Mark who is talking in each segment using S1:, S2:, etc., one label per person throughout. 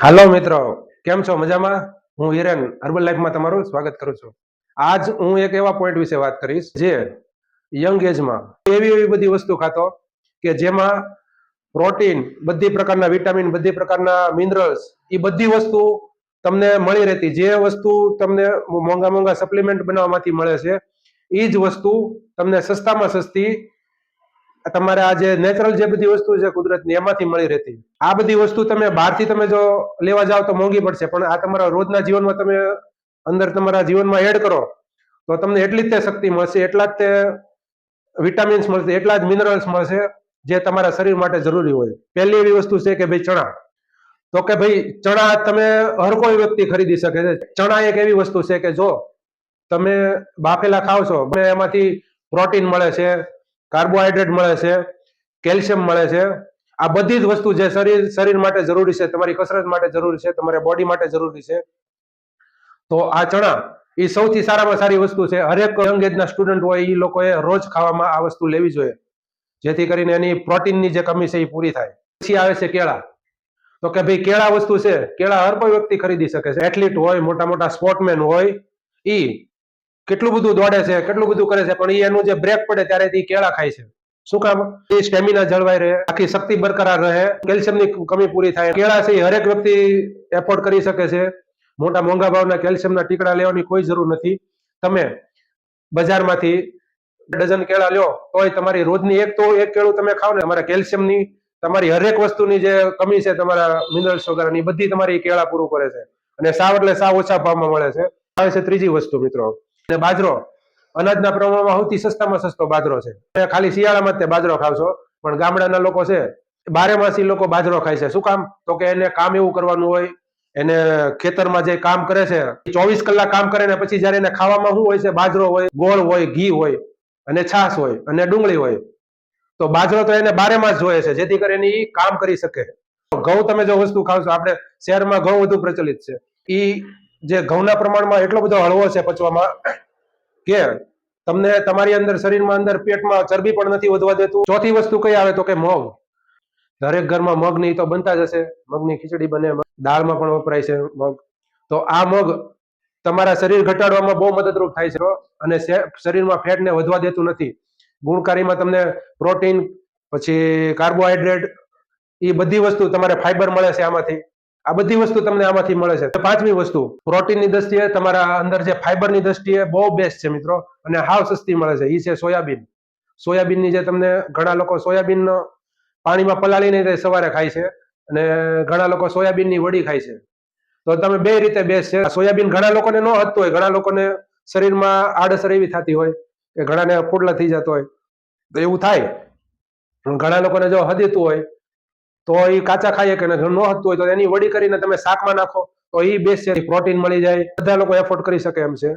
S1: હાલો મિત્રો, કેમ છો? મજામાં? હું હિરેન હર્બલ લાઈફમાં તમારું સ્વાગત કરું છું. આજ હું એક એવા પોઈન્ટ વિશે વાત કરીશ જે યંગ એજમાં એવી બધી વસ્તુ ખાતો કે જેમાં પ્રોટીન, બધી પ્રકારના વિટામિન, બધી પ્રકારના મિનરલ્સ, એ બધી વસ્તુ તમને મળી રહેતી. જે વસ્તુ તમને મોંઘા મોંઘા સપ્લિમેન્ટ બનાવવામાંથી મળે છે, એ જ વસ્તુ તમને સસ્તામાં સસ્તી તમારે આ જે નેચરલ જે બધી વસ્તુ છે કુદરતની, એમાંથી મળી રહેતી. આ બધી વસ્તુ તમે બહારથી તમે જો લેવા જાઓ તો મોંઘી પડશે, પણ આ તમારા રોજના જીવનમાં તમે અંદર તમારા જીવનમાં એડ કરો તો તમને એટલી જ તે શક્તિ મળશે, એટલા જ તે વિટામિન્સ મળશે, એટલા જ મિનરલ્સ મળશે જે તમારા શરીર માટે જરૂરી હોય. પહેલી એવી વસ્તુ છે કે ભાઈ ચણા. તો કે ભાઈ ચણા તમે હર કોઈ વ્યક્તિ ખરીદી શકે છે. ચણા એક એવી વસ્તુ છે કે જો તમે બાફેલા ખાવ છો, એમાંથી પ્રોટીન મળે છે, કાર્બોહાઈડ્રેટ મળે છે, કેલ્શિયમ મળે છે. આ બધી જ વસ્તુ જે શરીર માટે જરૂરી છે, તમારી કસરત માટે જરૂરી છે, તમારા બોડી માટે જરૂરી છે. તો આ ચણા એ સૌથી સારામાં સારી વસ્તુ છે. હરેક યંગ એજના સ્ટુડન્ટ હોય એ લોકોએ રોજ ખાવામાં આ વસ્તુ લેવી જોઈએ, જેથી કરીને એની પ્રોટીનની જે કમી છે એ પૂરી થાય. પછી આવે છે કેળા. તો કે ભાઈ કેળા વસ્તુ છે, કેળા હર કોઈ વ્યક્તિ ખરીદી શકે છે. એથ્લીટ હોય, મોટા મોટા સ્પોર્ટમેન હોય, ઈ કેટલું બધું દોડે છે, કેટલું બધું કરે છે, પણ એ એનું જે બ્રેક પડે ત્યારે એ કેળા ખાય છે. શું કામ? એ સ્ટેમિના જળવાઈ રહે, આખી શક્તિ બરકરાર રહે, કેલ્શિયમની કમી પૂરી થાય. કેળા છે એ હરેક વ્યક્તિ એફોર્ડ કરી શકે છે. મોટા મોંઘા ભાવના કેલ્શિયમના ટીકડા લેવાની કોઈ જરૂર નથી. તમે બજારમાંથી ડઝન કેળા લ્યો તોય તમારી રોજની એક કેળું તમે ખાવ ને, તમારા કેલ્શિયમની, તમારી હરેક વસ્તુની જે કમી છે તમારા મિનરલ્સ વગેરેની, બધી તમારી કેળા પૂરું કરે છે. અને સાવ એટલે સાવ ઓછા ભાવમાં મળે છે. આવે છે ત્રીજી વસ્તુ મિત્રો, બાજરો. અનાજના પ્રમાણમાં સૌથી સસ્તામાં સસ્તો બાજરો છે. ખાલી શિયાળામાં જ તે બાજરો ખાવશો, પણ ગામડાના લોકો છે બારે માસી લોકો બાજરો ખાય છે. શું કામ? તો કે એને કામ એવું કરવાનું હોય, એને ખેતરમાં જે કામ કરે છે 24 કલાક કામ કરે ને પછી જયારે એને ખાવામાં શું હોય છે? બાજરો હોય, ગોળ હોય, ઘી હોય અને છાશ હોય અને ડુંગળી હોય. તો બાજરો તો એને બારે માસ જોઈએ છે, જેથી કરીને એ કામ કરી શકે. ઘઉં તમે જો વસ્તુ ખાવશો, આપણે શહેરમાં ઘઉં વધુ પ્રચલિત છે. એ જે ઘઉંના પ્રમાણમાં એટલો બધો હળવો છે પચવામાં કે તમને તમારી અંદર શરીરમાં અંદર પેટમાં ચરબી પણ નથી વધવા દેતું. ચોથી વસ્તુ કઈ આવે તો કે મગ. દરેક ઘરમાં મગ નહીં તો બનતા જ હશે. મગની ખીચડી બને, દાળમાં પણ વપરાય છે મગ. તો આ મગ તમારા શરીર ઘટાડવામાં બહુ મદદરૂપ થાય છે અને શરીરમાં ફેટને વધવા દેતું નથી. ગુણકારીમાં તમને પ્રોટીન, પછી કાર્બોહાઈડ્રેટ, એ બધી વસ્તુ તમારે ફાઈબર મળે છે આમાંથી. આ બધી વસ્તુ તમને આમાંથી મળે છે. પાંચમી વસ્તુ, પ્રોટીનની દ્રષ્ટિએ તમારા અંદર જે ફાઈબરની દ્રષ્ટિએ બહુ બેસ્ટ છે મિત્રો, અને હાવ સસ્તી મળે છે. એ છે સોયાબીન. સોયાબીનની જે તમને ઘણા લોકો સોયાબીન પાણીમાં પલાળીને સવારે ખાય છે, અને ઘણા લોકો સોયાબીનની વડી ખાય છે. તો તમે બે રીતે બેસ્ટ છે. સોયાબીન ઘણા લોકોને ન હતતું હોય, ઘણા લોકોને શરીરમાં આડઅસર એવી થતી હોય કે ઘણાને ફોડલા થઈ જતો હોય, તો એવું થાય. ઘણા લોકોને જો હદીતું હોય તો એ કાચા ખાઈએ કે ન હતું હોય તો એની વડી કરીને તમે શાકમાં નાખો તો એ બેસ્ટ છે. પ્રોટીન મળી જાય, બધા લોકો એફોર્ડ કરી શકે એમ છે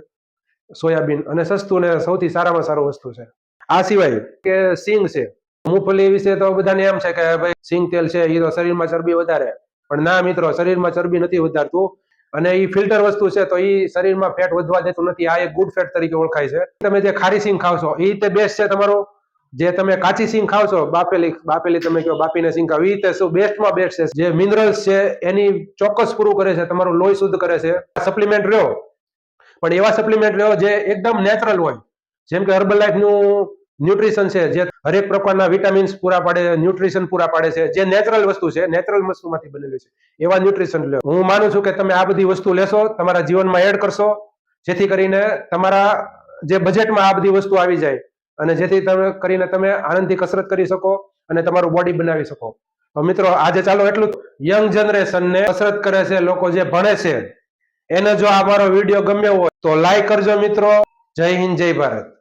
S1: સોયાબીન, અને સસ્તું ને સૌથી સારામાં સારું વસ્તુ છે. આ સિવાય કે સિંગ છે. મૂંગફળી વિશે તો બધાને એમ છે કે ભાઈ સિંગ તેલ છે એ તો શરીરમાં ચરબી વધારે, પણ ના મિત્રો, શરીરમાં ચરબી નથી વધારતું. અને એ ફિલ્ટર વસ્તુ છે, તો એ શરીરમાં ફેટ વધવા દેતું નથી. આ એક ગુડ ફેટ તરીકે ઓળખાય છે. તમે જે ખારી સિંગ ખાવશો એ રીતે બેસ્ટ છે તમારું. જે તમે કાચી સિંગ ખાવ છો, બાફેલી તમે કહો બાફીને સિંગ ખાવ, એ રીતે શું બેસ્ટમાં બેસ્ટ છે. જે મિનરલ્સ છે એની ચોક્કસ પૂરું કરે છે, તમારું લોહી શુદ્ધ કરે છે. સપ્લિમેન્ટ રહ્યો, પણ એવા સપ્લિમેન્ટ રહ્યો જે એકદમ નેચરલ હોય, જેમ કે હર્બલ લાઈફનું ન્યુટ્રિશન છે, જે હરેક પ્રકારના વિટામિન્સ પૂરા પાડે, ન્યુટ્રિશન પૂરા પાડે છે. જે નેચરલ વસ્તુ છે, નેચરલ વસ્તુમાંથી બનેલી છે, એવા ન્યુટ્રિશન લો. હું માનું છું કે તમે આ બધી વસ્તુ લેશો, તમારા જીવનમાં એડ કરશો, જેથી કરીને તમારા જે બજેટમાં આ બધી વસ્તુ આવી જાય, અને જેથી તમે કરીને તમે આનંદથી કસરત કરી શકો અને તમારું બોડી બનાવી શકો. તો મિત્રો, આજે ચાલો એટલું. યંગ જનરેશનને કસરત કરે છે, લોકો જે ભણે છે, એને જો આ મારો વિડીયો ગમ્યો હોય તો લાઈક કરજો મિત્રો. જય હિન્દ, જય ભારત.